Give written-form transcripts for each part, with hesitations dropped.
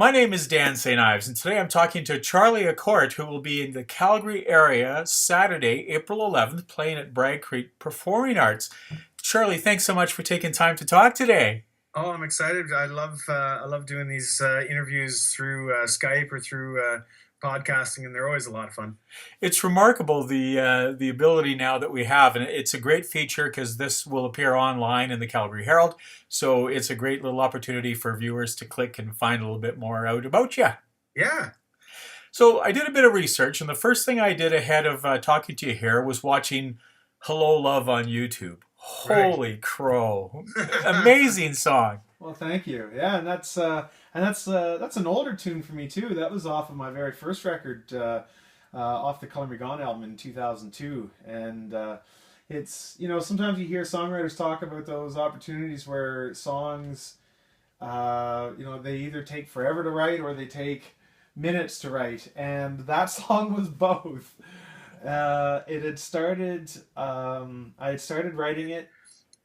My name is Dan St.Yves, and today I'm talking to Charlie Accourt, who will be in the Calgary area Saturday, April 11th, playing at Bragg Creek Performing Arts. Charlie, thanks so much for taking time to talk today. Oh, I'm excited. I love doing these interviews through Skype or through podcasting, and they're always a lot of fun. It's remarkable the ability now that we have, and it's a great feature because this will appear online in the Calgary Herald. So it's a great little opportunity for viewers to click and find a little bit more out about you. Yeah, So I did a bit of research, and the first thing I did ahead of talking to you here was watching "Hello Love" on YouTube. right. Holy crow! Amazing song. Well, thank you. Yeah, and that's an older tune for me too. That was off of my very first record, off the Color Me Gone album in 2002. And it's sometimes you hear songwriters talk about those opportunities where songs, they either take forever to write or they take minutes to write, and that song was both. It had started. I had started writing it.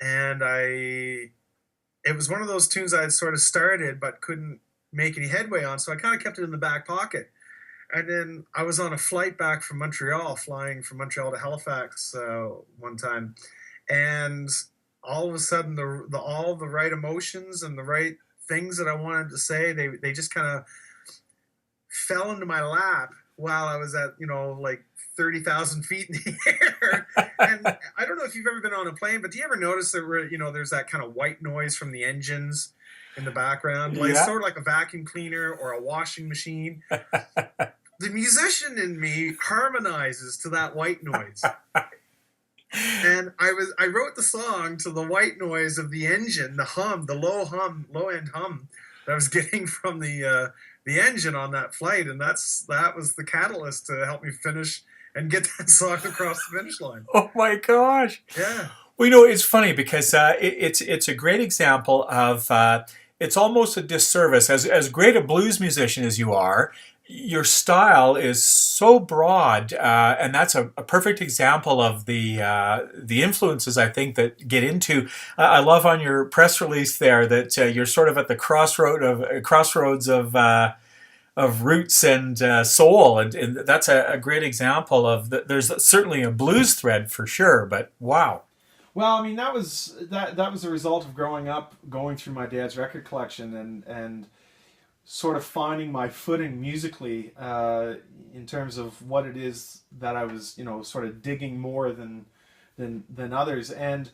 And it was one of those tunes I had sort of started but couldn't make any headway on, so I kind of kept it in the back pocket. And then I was on a flight back from Montreal, flying from Montreal to Halifax one time, and all of a sudden, all the right emotions and the right things that I wanted to say, they just kind of fell into my lap while I was at, like 30,000 feet in the air. And I don't know if you've ever been on a plane, but do you ever notice there's that kind of white noise from the engines in the background? Like Yeah. sort of like a vacuum cleaner or a washing machine. The musician in me harmonizes to that white noise. And I wrote the song to the white noise of the engine, the hum, the low end hum that I was getting from the engine on that flight, and that was the catalyst to help me finish and get that song across the finish line. Oh my gosh. Yeah, Well, it's funny because it's a great example of it's almost a disservice. As great a blues musician as you are, your style is so broad, and that's a perfect example of the influences I think that get into. I love on your press release there that you're sort of at the crossroads of roots and soul, and that's a great example of there's certainly a blues thread for sure, but wow. Well, I mean, that was a result of growing up, going through my dad's record collection, and sort of finding my footing musically, in terms of what it is that I was, sort of digging more than others. And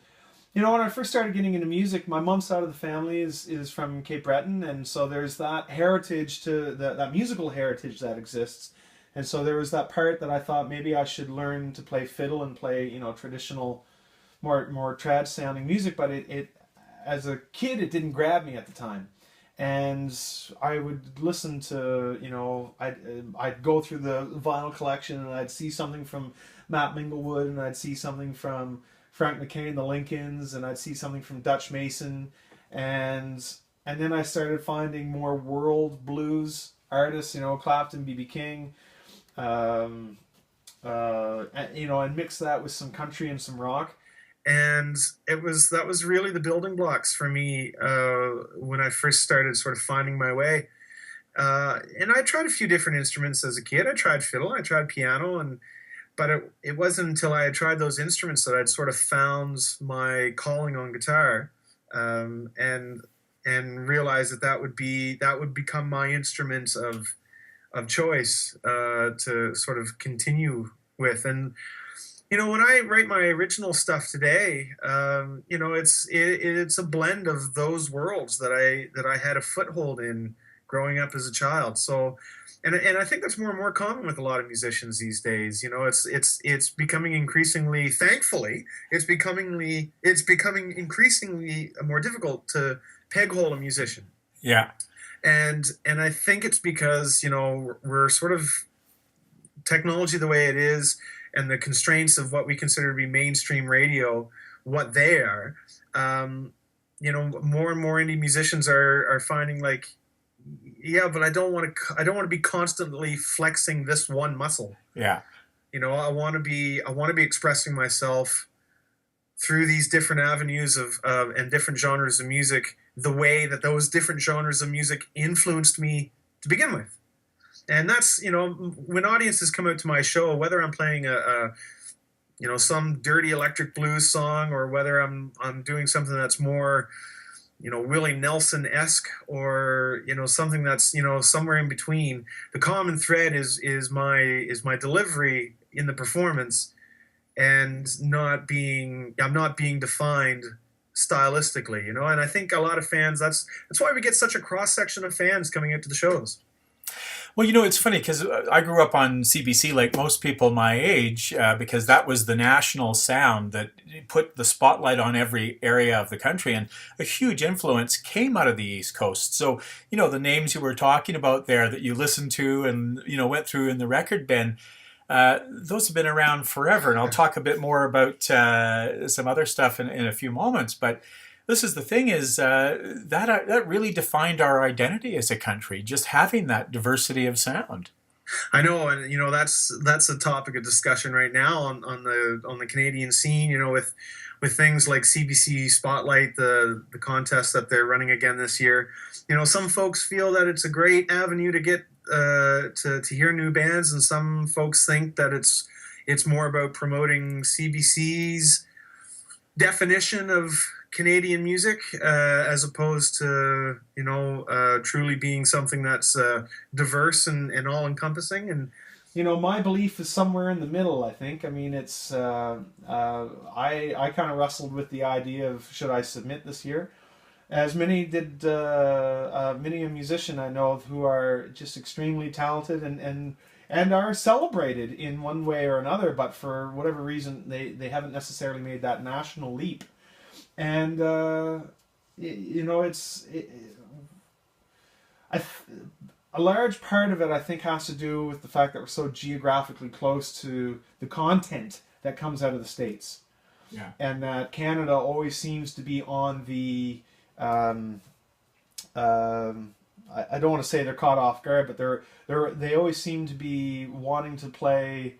when I first started getting into music, my mom's side of the family is from Cape Breton, and so there's that heritage that musical heritage that exists. And so there was that part that I thought maybe I should learn to play fiddle and play, traditional, more trad sounding music. But it as a kid, it didn't grab me at the time. And I would listen to, I'd go through the vinyl collection, and I'd see something from Matt Minglewood, and I'd see something from Frank McKay and the Lincolns, and I'd see something from Dutch Mason, and then I started finding more world blues artists, Clapton, B.B. King, and mix that with some country and some rock. and that was really the building blocks for me when I first started sort of finding my way. And I tried a few different instruments as a kid. I tried fiddle, I tried piano, but it wasn't until I had tried those instruments that I'd sort of found my calling on guitar, and realized that would become my instrument of choice to sort of continue with. And when I write my original stuff today, it's a blend of those worlds that I had a foothold in growing up as a child. So, and I think that's more and more common with a lot of musicians these days. It's becoming increasingly, thankfully, it's becoming increasingly more difficult to peg hole a musician. Yeah. And I think it's because we're sort of technology the way it is, and the constraints of what we consider to be mainstream radio, what they are. More and more indie musicians are finding like, yeah, but I don't want to be constantly flexing this one muscle. Yeah. I want to be expressing myself through these different avenues and different genres of music, the way that those different genres of music influenced me to begin with. And that's, when audiences come out to my show, whether I'm playing some dirty electric blues song, or whether I'm doing something that's more, Willie Nelson-esque, or something that's somewhere in between. The common thread is my delivery in the performance, and I'm not being defined stylistically, And I think a lot of fans, that's why we get such a cross section of fans coming out to the shows. Well, it's funny because I grew up on CBC like most people my age, because that was the national sound that put the spotlight on every area of the country, and a huge influence came out of the East Coast. So, the names you were talking about there that you listened to and, went through in the record bin, those have been around forever. And I'll talk a bit more about some other stuff in a few moments. But this is the thing is that really defined our identity as a country, just having that diversity of sound. I know, and that's a topic of discussion right now on the Canadian scene. With things like CBC Spotlight, the contest that they're running again this year. Some folks feel that it's a great avenue to get to hear new bands, and some folks think that it's more about promoting CBC's definition of Canadian music, as opposed to truly being something that's diverse and all encompassing. And my belief is somewhere in the middle. I think. I mean, it's I kind of wrestled with the idea of should I submit this year, as many did. Many a musician I know of who are just extremely talented and are celebrated in one way or another, but for whatever reason they haven't necessarily made that national leap. And a large part of it, I think, has to do with the fact that we're so geographically close to the content that comes out of the States. Yeah. And that Canada always seems to be on the I don't want to say they're caught off guard, but they always seem to be wanting to play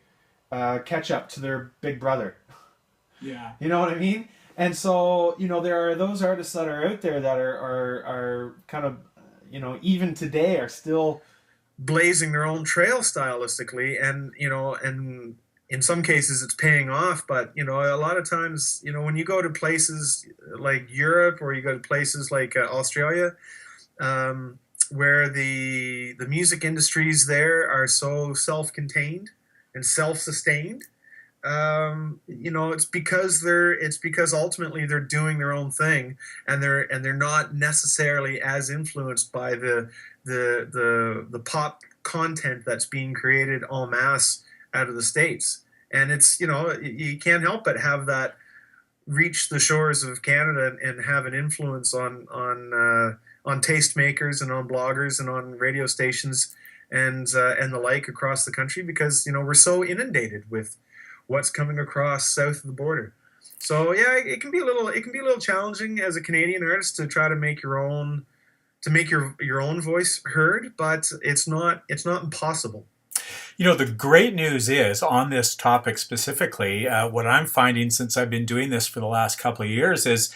catch up to their big brother. Yeah. You know what I mean? And so, there are those artists that are out there that are kind of, even today are still blazing their own trail stylistically, and in some cases it's paying off. But a lot of times, when you go to places like Europe, or you go to places like Australia, where the music industries there are so self-contained and self-sustained, it's because ultimately they're doing their own thing, and they're not necessarily as influenced by the pop content that's being created en masse out of the States. And it's you can't help but have that reach the shores of Canada and have an influence on tastemakers and on bloggers and on radio stations and the like across the country, because we're so inundated with what's coming across south of the border. So yeah, it can be a little challenging as a Canadian artist to try to make your own voice heard, but it's not impossible. The great news is on this topic specifically, what I'm finding since I've been doing this for the last couple of years is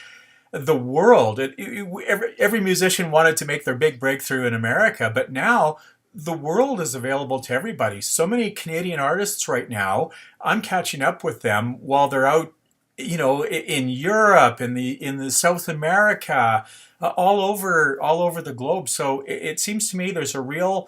the world. Every musician wanted to make their big breakthrough in America, but now the world is available to everybody. So many Canadian artists right now, I'm catching up with them while they're out, in Europe, in the South America, all over the globe. So it seems to me there's a real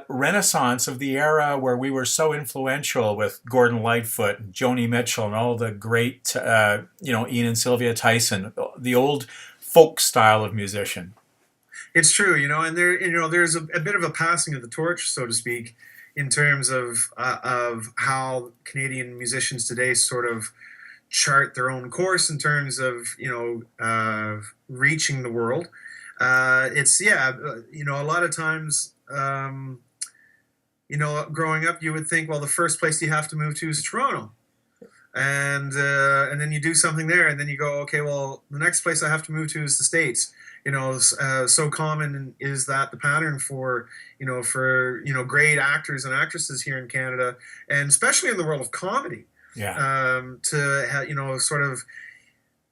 renaissance of the era where we were so influential with Gordon Lightfoot and Joni Mitchell and all the great, Ian and Sylvia Tyson, the old folk style of musician. It's true, and there's a bit of a passing of the torch, so to speak, in terms of how Canadian musicians today sort of chart their own course in terms of reaching the world. It's a lot of times, growing up, you would think, well, the first place you have to move to is Toronto. And then you do something there, and then you go, okay, well, the next place I have to move to is the States. So common is that the pattern for great actors and actresses here in Canada, and especially in the world of comedy. Yeah. To have, sort of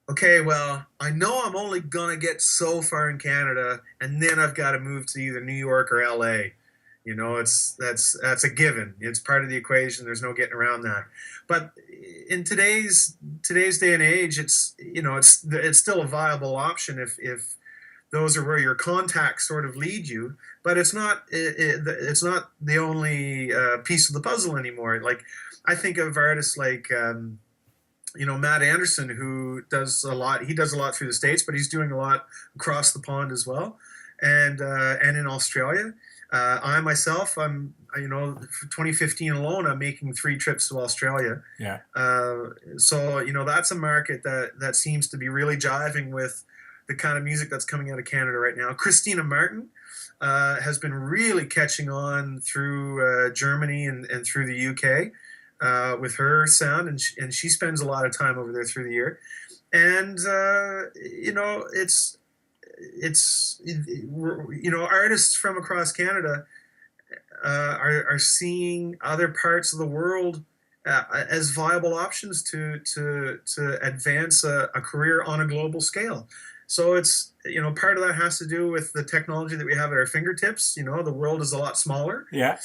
okay, well, I know I'm only gonna get so far in Canada, and then I've got to move to either New York or LA. You know, it's that's a given. It's part of the equation. There's no getting around that. But in today's day and age, it's still a viable option if those are where your contacts sort of lead you. But it's not the only piece of the puzzle anymore. Like I think of artists like Matt Anderson, who does a lot. He does a lot through the States, but he's doing a lot across the pond as well, and in Australia. I myself, for 2015 alone, I'm making 3 trips to Australia. Yeah. So that's a market that seems to be really jiving with the kind of music that's coming out of Canada right now. Christina Martin has been really catching on through Germany and through the UK. With her sound, and she spends a lot of time over there through the year, and artists from across Canada are seeing other parts of the world as viable options to advance a career on a global scale. So it's part of that has to do with the technology that we have at our fingertips. The world is a lot smaller. Yeah.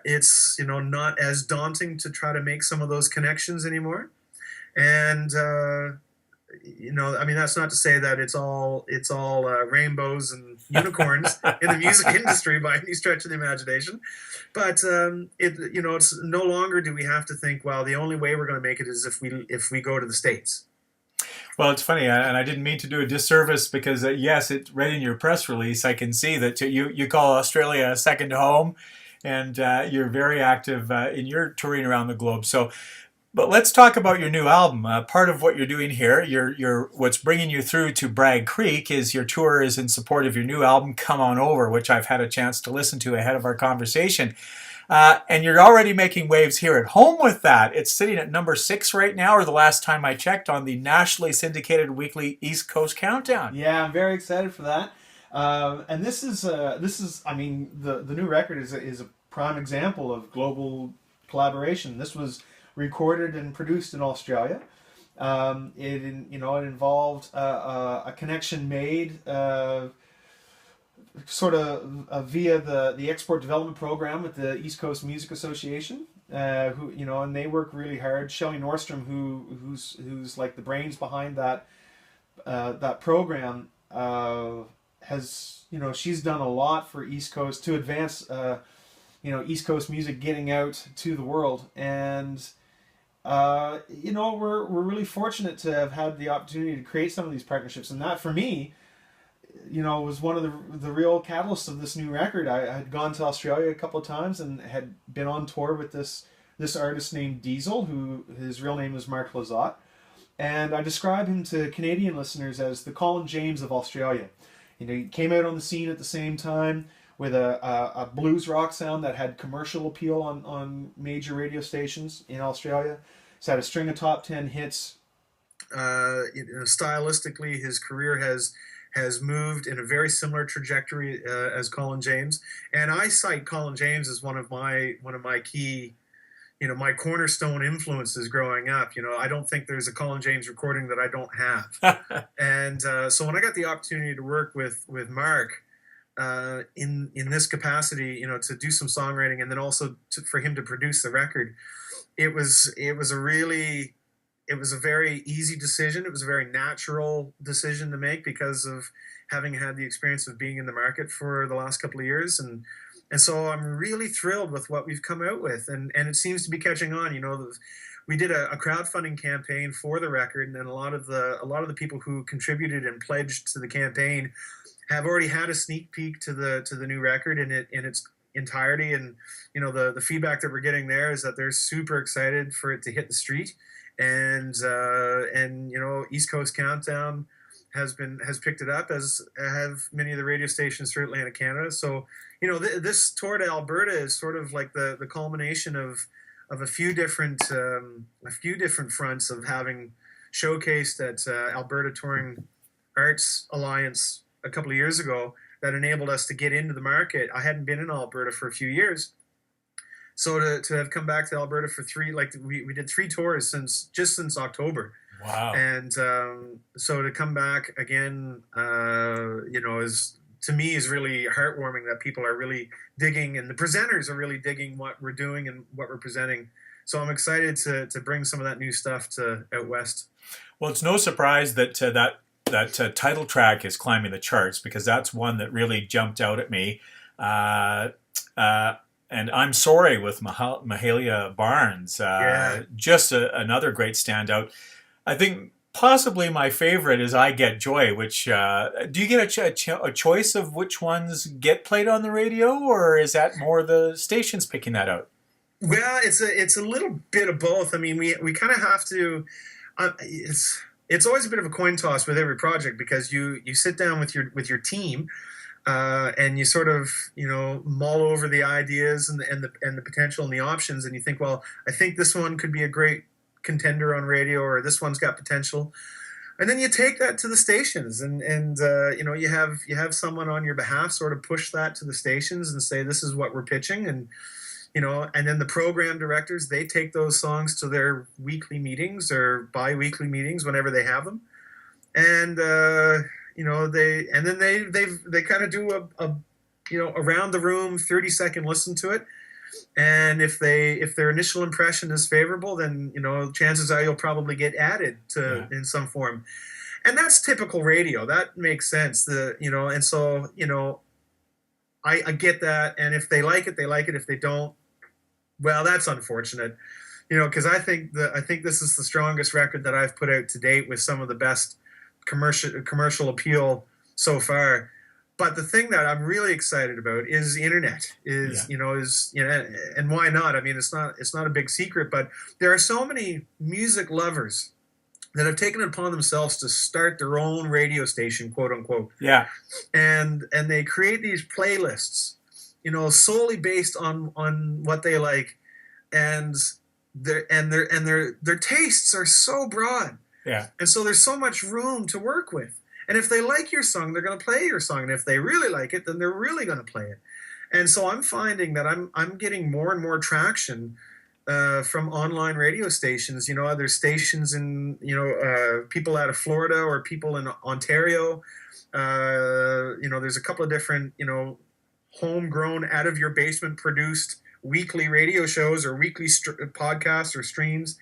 It's not as daunting to try to make some of those connections anymore. And that's not to say that it's all rainbows and unicorns in the music industry by any stretch of the imagination. But it's no longer do we have to think, well, the only way we're going to make it is if we go to the States. Well, it's funny, and I didn't mean to do a disservice because, yes, it's right in your press release. I can see that you call Australia a second home, and you're very active in your touring around the globe. So, but let's talk about your new album. Part of what you're doing here, what's bringing you through to Bragg Creek is your tour is in support of your new album, Come On Over, which I've had a chance to listen to ahead of our conversation. And you're already making waves here at home with that. It's sitting at number 6 right now, or the last time I checked, on the nationally syndicated weekly East Coast Countdown. Yeah, I'm very excited for that. And this is, I mean, the new record is a prime example of global collaboration. This was recorded and produced in Australia. It involved a connection made. Sort of via the export development program with the East Coast Music Association, and they work really hard. Shelley Nordstrom, who's like the brains behind that program, has she's done a lot for East Coast to advance East Coast music getting out to the world, and we're really fortunate to have had the opportunity to create some of these partnerships, and that for me was one of the real catalysts of this new record. I had gone to Australia a couple of times and had been on tour with this artist named Diesel, who his real name is Mark Lazat. And I describe him to Canadian listeners as the Colin James of Australia. He came out on the scene at the same time with a blues rock sound that had commercial appeal on major radio stations in Australia. He's had a string of top 10 hits. Stylistically, his career has moved in a very similar trajectory as Colin James, and I cite Colin James as one of my key, my cornerstone influences growing up. I don't think there's a Colin James recording that I don't have. And so when I got the opportunity to work with Mark in this capacity, to do some songwriting and then also for him to produce the record, it was a very easy decision. It was a very natural decision to make because of having had the experience of being in the market for the last couple of years. And so I'm really thrilled with what we've come out with. And it seems to be catching on. We did a crowdfunding campaign for the record, and a lot of the people who contributed and pledged to the campaign have already had a sneak peek to the new record in its entirety. And, the feedback that we're getting there is that they're super excited for it to hit the street. And East Coast Countdown has picked it up, as have many of the radio stations through Atlantic Canada. So this tour to Alberta is sort of like the culmination of a few different fronts of having showcased at Alberta Touring Arts Alliance a couple of years ago that enabled us to get into the market. I hadn't been in Alberta for a few years. So to have come back to Alberta for we did 3 tours since October. Wow. And so to come back again, is to me is really heartwarming that people are really digging, and the presenters are really digging what we're doing and what we're presenting. So I'm excited to bring some of that new stuff to out west. Well, it's no surprise that title track is climbing the charts, because that's one that really jumped out at me. Uh, and I'm Sorry with Mahalia Barnes. Yeah. Just another great standout. I think possibly my favorite is I Get Joy, which do you get a choice of which ones get played on the radio, or is that more the stations picking that out? Well, it's a little bit of both. I mean, we kind of have to. It's always a bit of a coin toss with every project, because you sit down with your team, and you sort of mull over the ideas and the potential and the options, and you think, well, I think this one could be a great contender on radio, or this one's got potential, and then you take that to the stations, and you have someone on your behalf sort of push that to the stations and say, this is what we're pitching, and and then the program directors, they take those songs to their weekly meetings or bi-weekly meetings whenever they have them, and they kind of do a around the room 30-second listen to it. And if their initial impression is favorable, then chances are you'll probably get added to in some form, and that's typical radio. That makes sense. And so I get that, and if they like it, they like it. If they don't, well, that's unfortunate. Because I think this is the strongest record that I've put out to date, with some of the best commercial appeal so far. But the thing that I'm really excited about is the internet. And why not? I mean, it's not a big secret, but there are so many music lovers that have taken it upon themselves to start their own radio station, quote unquote. Yeah. And they create these playlists, solely based on what they like, and their tastes are so broad. Yeah. And so there's so much room to work with. And if they like your song, they're going to play your song. And if they really like it, then they're really going to play it. And so I'm finding that I'm getting more and more traction from online radio stations. There's stations in people out of Florida or people in Ontario. There's a couple of different homegrown, out of your basement produced weekly radio shows or weekly podcasts or streams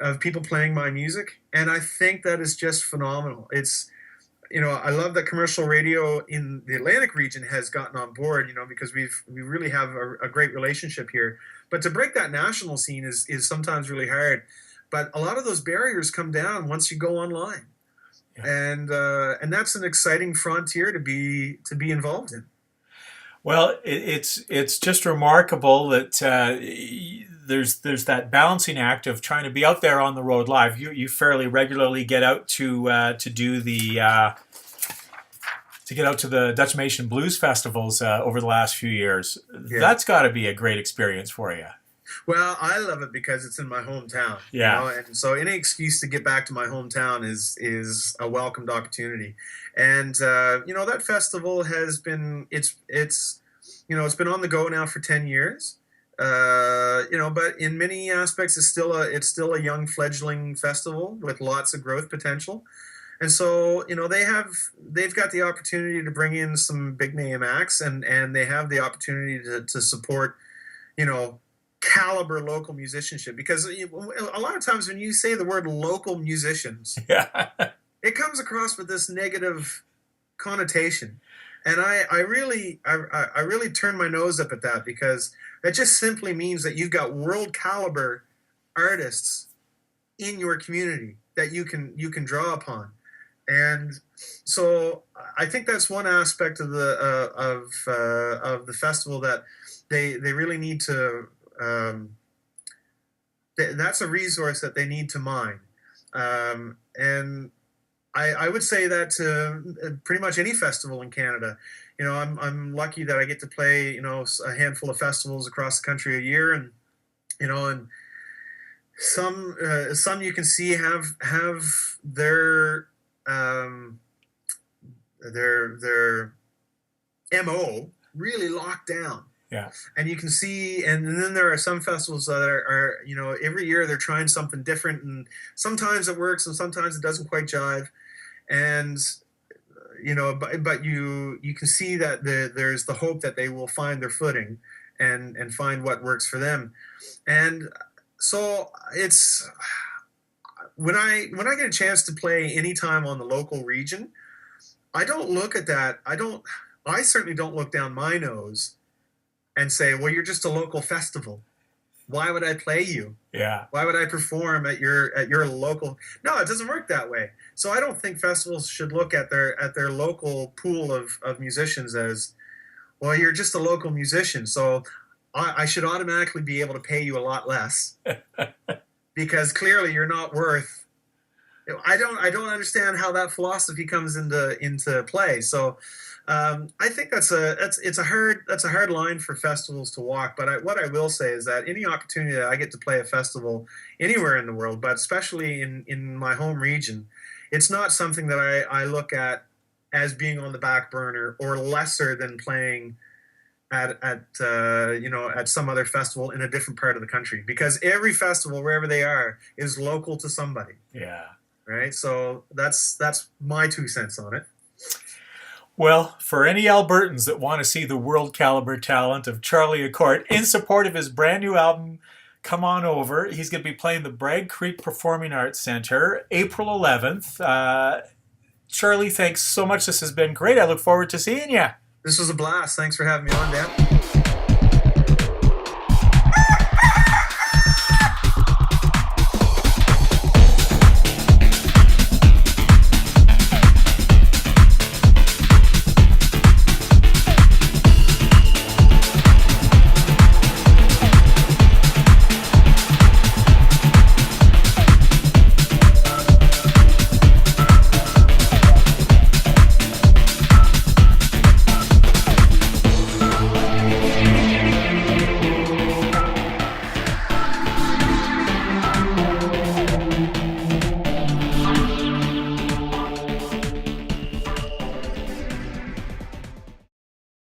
of people playing my music, and I think that is just phenomenal. It's I love that commercial radio in the Atlantic region has gotten on board, because we really have a great relationship here. But to break that national scene is sometimes really hard. But a lot of those barriers come down once you go online, and that's an exciting frontier to be involved in. Well, it's just remarkable that there's that balancing act of trying to be out there on the road live. You fairly regularly get out to do the to get out to the Dutch Nation Blues festivals over the last few years. Yeah. That's got to be a great experience for you. Well, I love it because it's in my hometown. Yeah. And so any excuse to get back to my hometown is a welcomed opportunity. And that festival has been it's been on the go now for 10 years. But in many aspects it's still a young fledgling festival with lots of growth potential. And so, they've got the opportunity to bring in some big name acts, and they have the opportunity to support, caliber local musicianship, because a lot of times when you say the word local musicians, it comes across with this negative connotation, and I really turn my nose up at that, because that just simply means that you've got world caliber artists in your community that you can draw upon. And so I think that's one aspect of the festival that they really need to. That's a resource that they need to mine, and I would say that to pretty much any festival in Canada. I'm lucky that I get to play a handful of festivals across the country a year, and and some you can see have their MO really locked down. Yeah. And you can see, and then there are some festivals that are every year they're trying something different, and sometimes it works and sometimes it doesn't quite jive. And but you can see that there's the hope that they will find their footing and find what works for them. And so it's when I get a chance to play anytime on the local region, I don't look at that. I certainly don't look down my nose and say, well, you're just a local festival. Why would I play you? Yeah. Why would I perform at your local? No, it doesn't work that way. So I don't think festivals should look at their local pool of musicians as, well, you're just a local musician, so I should automatically be able to pay you a lot less because clearly you're not worth. I don't understand how that philosophy comes into play. So I think it's a hard line for festivals to walk. But what I will say is that any opportunity that I get to play a festival anywhere in the world, but especially in my home region, it's not something that I look at as being on the back burner or lesser than playing at some other festival in a different part of the country, because every festival, wherever they are, is local to somebody. Yeah. Right. So that's my 2 cents on it. Well, for any Albertans that want to see the world caliber talent of Charlie Accord in support of his brand new album, come on over. He's going to be playing the Bragg Creek Performing Arts Center April 11th. Charlie, thanks so much. This has been great. I look forward to seeing you. This was a blast. Thanks for having me on, Dan.